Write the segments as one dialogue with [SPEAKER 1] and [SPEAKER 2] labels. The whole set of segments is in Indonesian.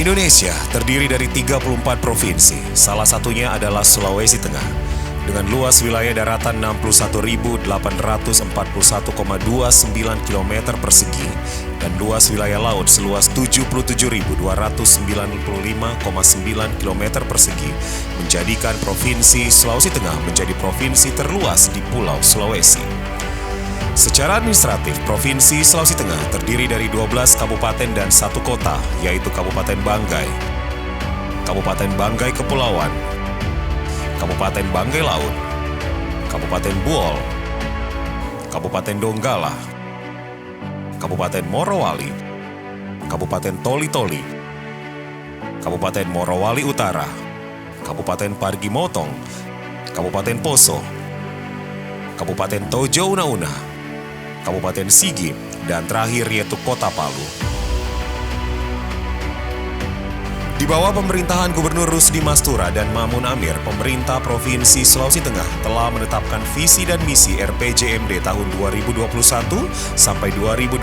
[SPEAKER 1] Indonesia terdiri dari 34 provinsi, salah satunya adalah Sulawesi Tengah, dengan luas wilayah daratan 61.841,29 km persegi dan luas wilayah laut seluas 77.295,9 km persegi, menjadikan Provinsi Sulawesi Tengah menjadi provinsi terluas di Pulau Sulawesi. Secara administratif, Provinsi Sulawesi Tengah terdiri dari 12 kabupaten dan 1 kota, yaitu Kabupaten Banggai, Kabupaten Banggai Kepulauan, Kabupaten Banggai Laut, Kabupaten Buol, Kabupaten Donggala, Kabupaten Morowali, Kabupaten Toli-Toli, Kabupaten Morowali Utara, Kabupaten Parigi Motong, Kabupaten Poso, Kabupaten Tojo Una-Una, Kabupaten Sigi, dan terakhir yaitu Kota Palu. Di bawah pemerintahan Gubernur Rusdi Mastura dan Mamun Amir, pemerintah Provinsi Sulawesi Tengah telah menetapkan visi dan misi RPJMD tahun 2021 sampai 2026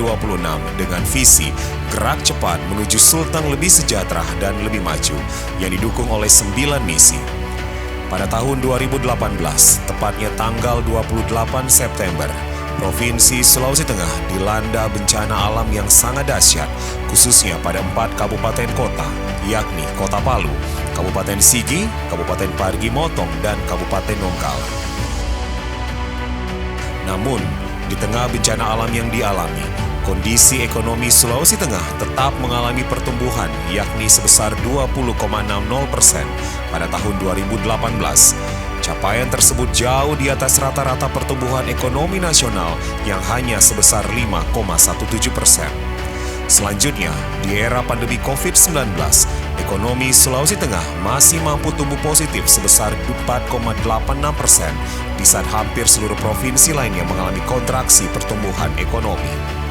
[SPEAKER 1] dengan visi Gerak Cepat Menuju Sulteng Lebih Sejahtera dan Lebih Maju yang didukung oleh 9 misi. Pada tahun 2018, tepatnya tanggal 28 September, Provinsi Sulawesi Tengah dilanda bencana alam yang sangat dahsyat, khususnya pada 4 kabupaten kota, yakni Kota Palu, Kabupaten Sigi, Kabupaten Parigi Motong, dan Kabupaten Donggala. Namun, di tengah bencana alam yang dialami, kondisi ekonomi Sulawesi Tengah tetap mengalami pertumbuhan, yakni sebesar 20,60% pada tahun 2018. Capaian tersebut jauh di atas rata-rata pertumbuhan ekonomi nasional yang hanya sebesar 5,17%. Selanjutnya, di era pandemi COVID-19, ekonomi Sulawesi Tengah masih mampu tumbuh positif sebesar 4,86% di saat hampir seluruh provinsi lainnya mengalami kontraksi pertumbuhan ekonomi.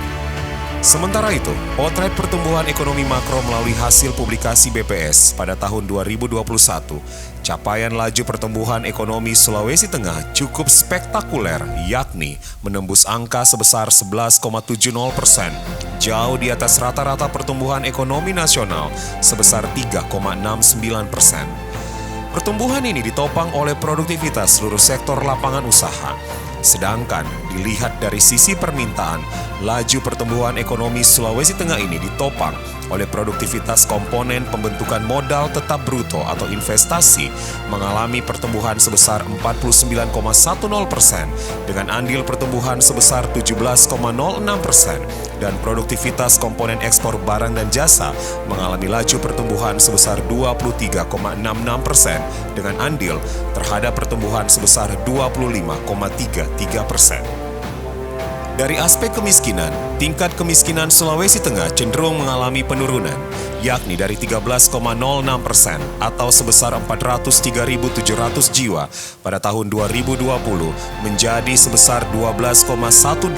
[SPEAKER 1] Sementara itu, potret pertumbuhan ekonomi makro melalui hasil publikasi BPS pada tahun 2021, capaian laju pertumbuhan ekonomi Sulawesi Tengah cukup spektakuler, yakni menembus angka sebesar 11,70%, jauh di atas rata-rata pertumbuhan ekonomi nasional sebesar 3,69%. Pertumbuhan ini ditopang oleh produktivitas seluruh sektor lapangan usaha. Sedangkan dilihat dari sisi permintaan, laju pertumbuhan ekonomi Sulawesi Tengah ini ditopang oleh produktivitas komponen pembentukan modal tetap bruto atau investasi mengalami pertumbuhan sebesar 49,10% dengan andil pertumbuhan sebesar 17,06% dan produktivitas komponen ekspor barang dan jasa mengalami laju pertumbuhan sebesar 23,66% dengan andil terhadap pertumbuhan sebesar 25,33%. Dari aspek kemiskinan, tingkat kemiskinan Sulawesi Tengah cenderung mengalami penurunan, yakni dari 13,06% atau sebesar 403.700 jiwa pada tahun 2020 menjadi sebesar 12,18%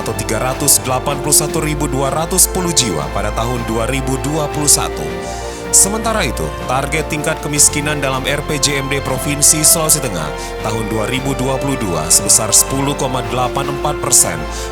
[SPEAKER 1] atau 381.210 jiwa pada tahun 2021. Sementara itu, target tingkat kemiskinan dalam RPJMD Provinsi Sulawesi Tengah tahun 2022 sebesar 10,84%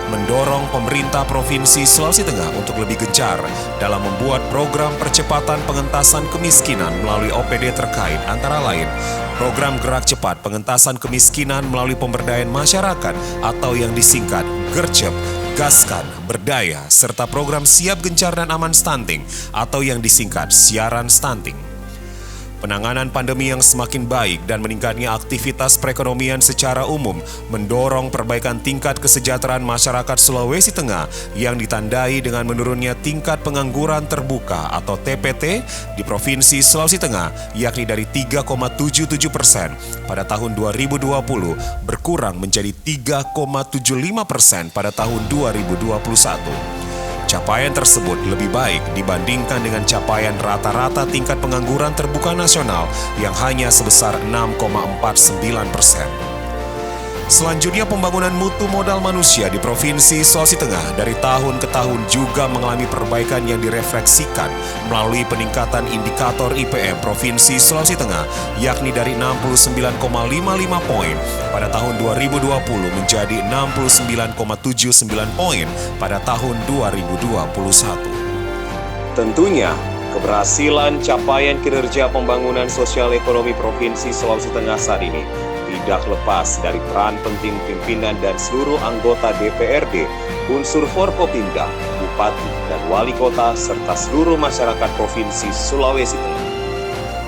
[SPEAKER 1] mendorong pemerintah Provinsi Sulawesi Tengah untuk lebih gencar dalam membuat program percepatan pengentasan kemiskinan melalui OPD terkait antara lain Program Gerak Cepat Pengentasan Kemiskinan melalui Pemberdayaan Masyarakat atau yang disingkat GERCEP, Gaskan, Berdaya, serta program Siap Gencar dan Aman Stunting atau yang disingkat Siaran Stunting. Penanganan pandemi yang semakin baik dan meningkatnya aktivitas perekonomian secara umum mendorong perbaikan tingkat kesejahteraan masyarakat Sulawesi Tengah yang ditandai dengan menurunnya tingkat pengangguran terbuka atau TPT di Provinsi Sulawesi Tengah, yakni dari 3,77% pada tahun 2020 berkurang menjadi 3,75% pada tahun 2021. Capaian tersebut lebih baik dibandingkan dengan capaian rata-rata tingkat pengangguran terbuka nasional yang hanya sebesar 6,49%. Selanjutnya, pembangunan mutu modal manusia di Provinsi Sulawesi Tengah dari tahun ke tahun juga mengalami perbaikan yang direfleksikan melalui peningkatan indikator IPM Provinsi Sulawesi Tengah, yakni dari 69,55 poin pada tahun 2020 menjadi 69,79 poin pada tahun 2021. Tentunya, Keberhasilan capaian kinerja pembangunan sosial ekonomi Provinsi Sulawesi Tengah saat ini tidak lepas dari peran penting pimpinan dan seluruh anggota DPRD, unsur Forkopimda, Bupati, dan Wali Kota, serta seluruh masyarakat Provinsi Sulawesi Tengah.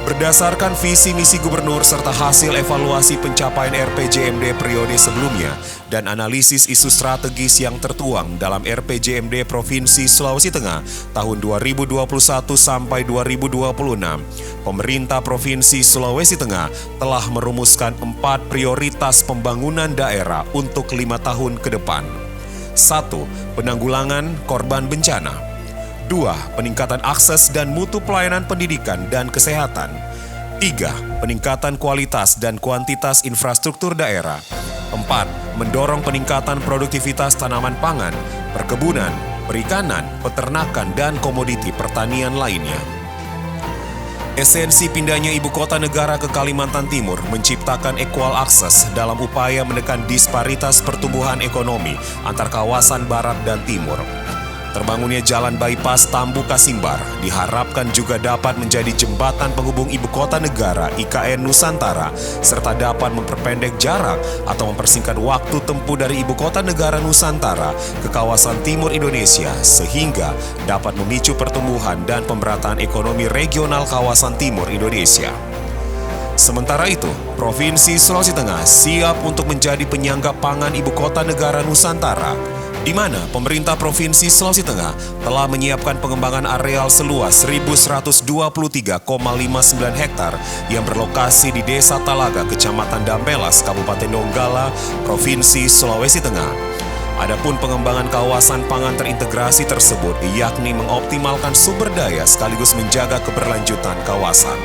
[SPEAKER 1] Berdasarkan visi misi gubernur serta hasil evaluasi pencapaian RPJMD periode sebelumnya dan analisis isu strategis yang tertuang dalam RPJMD Provinsi Sulawesi Tengah tahun 2021 sampai 2026, pemerintah Provinsi Sulawesi Tengah telah merumuskan 4 prioritas pembangunan daerah untuk 5 tahun ke depan. 1. Penanggulangan korban bencana. 2. Peningkatan akses dan mutu pelayanan pendidikan dan kesehatan. 3. Peningkatan kualitas dan kuantitas infrastruktur daerah. 4. Mendorong peningkatan produktivitas tanaman pangan, perkebunan, perikanan, peternakan, dan komoditi pertanian lainnya. Esensi pindahnya ibu kota negara ke Kalimantan Timur menciptakan equal access dalam upaya menekan disparitas pertumbuhan ekonomi antar kawasan barat dan timur. Terbangunnya jalan bypass Tambu Kasimbar diharapkan juga dapat menjadi jembatan penghubung ibu kota negara IKN Nusantara serta dapat memperpendek jarak atau mempersingkat waktu tempuh dari ibu kota negara Nusantara ke kawasan timur Indonesia sehingga dapat memicu pertumbuhan dan pemerataan ekonomi regional kawasan timur Indonesia. Sementara itu, Provinsi Sulawesi Tengah siap untuk menjadi penyangga pangan ibu kota negara Nusantara, di mana pemerintah Provinsi Sulawesi Tengah telah menyiapkan pengembangan areal seluas 1.123,59 hektar yang berlokasi di Desa Talaga, Kecamatan Dambelas, Kabupaten Donggala, Provinsi Sulawesi Tengah. Adapun pengembangan kawasan pangan terintegrasi tersebut yakni mengoptimalkan sumber daya sekaligus menjaga keberlanjutan kawasan.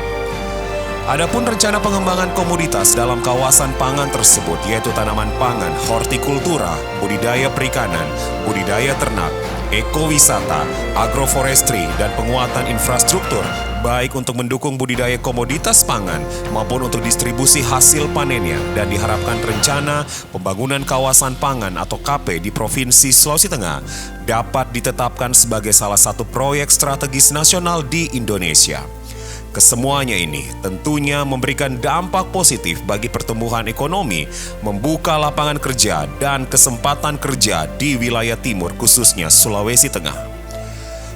[SPEAKER 1] Adapun rencana pengembangan komoditas dalam kawasan pangan tersebut yaitu tanaman pangan, hortikultura, budidaya perikanan, budidaya ternak, ekowisata, agroforestry, dan penguatan infrastruktur baik untuk mendukung budidaya komoditas pangan maupun untuk distribusi hasil panennya dan diharapkan rencana pembangunan kawasan pangan atau KP di Provinsi Sulawesi Tengah dapat ditetapkan sebagai salah satu proyek strategis nasional di Indonesia. Kesemuanya ini tentunya memberikan dampak positif bagi pertumbuhan ekonomi, membuka lapangan kerja dan kesempatan kerja di wilayah timur khususnya Sulawesi Tengah.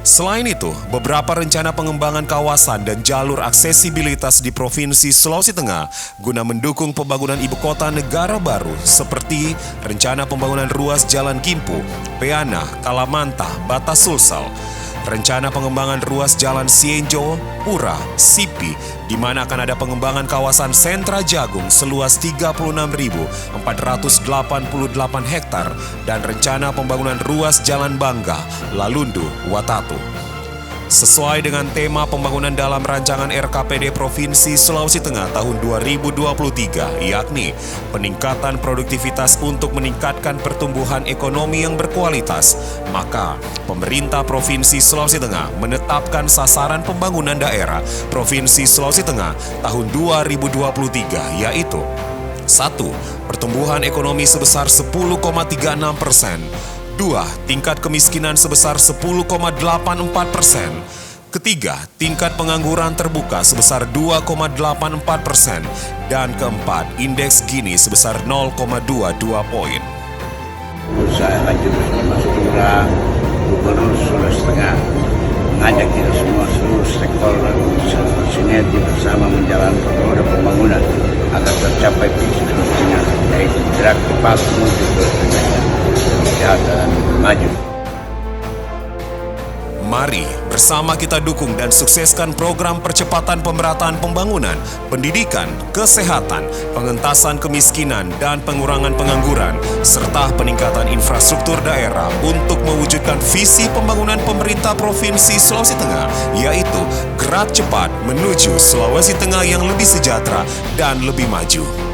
[SPEAKER 1] Selain itu, beberapa rencana pengembangan kawasan dan jalur aksesibilitas di Provinsi Sulawesi Tengah guna mendukung pembangunan ibu kota negara baru seperti rencana pembangunan ruas Jalan Gimpu, Peana, Kalamanta, Batas Sulsel, rencana pengembangan ruas Jalan Sienjo, Pura, Sipi, di mana akan ada pengembangan kawasan sentra jagung seluas 36.488 hektar dan rencana pembangunan ruas Jalan Bangga, Lalundu, Watatu. Sesuai dengan tema pembangunan dalam rancangan RKPD Provinsi Sulawesi Tengah tahun 2023, yakni peningkatan produktivitas untuk meningkatkan pertumbuhan ekonomi yang berkualitas, maka pemerintah Provinsi Sulawesi Tengah menetapkan sasaran pembangunan daerah Provinsi Sulawesi Tengah tahun 2023, yaitu 1. Pertumbuhan ekonomi sebesar 10,36%. 2. Tingkat kemiskinan sebesar 10,84%. Ketiga, tingkat pengangguran terbuka sebesar 2,84%. Dan keempat, indeks Gini sebesar 0,22 poin.
[SPEAKER 2] Saya lanjut termasuk juga Gubernur Sulawesi Tengah mengajak kita semua seluruh stakeholder sinergi bersama menjalankan roda pembangunan agar tercapai visi misinya, yaitu gerak cepat menuju ke kesejahteraan maju.
[SPEAKER 1] Mari bersama kita dukung dan sukseskan program percepatan pemerataan pembangunan, pendidikan, kesehatan, pengentasan kemiskinan, dan pengurangan pengangguran, serta peningkatan infrastruktur daerah untuk mewujudkan visi pembangunan pemerintah Provinsi Sulawesi Tengah, yaitu gerak cepat menuju Sulawesi Tengah yang lebih sejahtera dan lebih maju.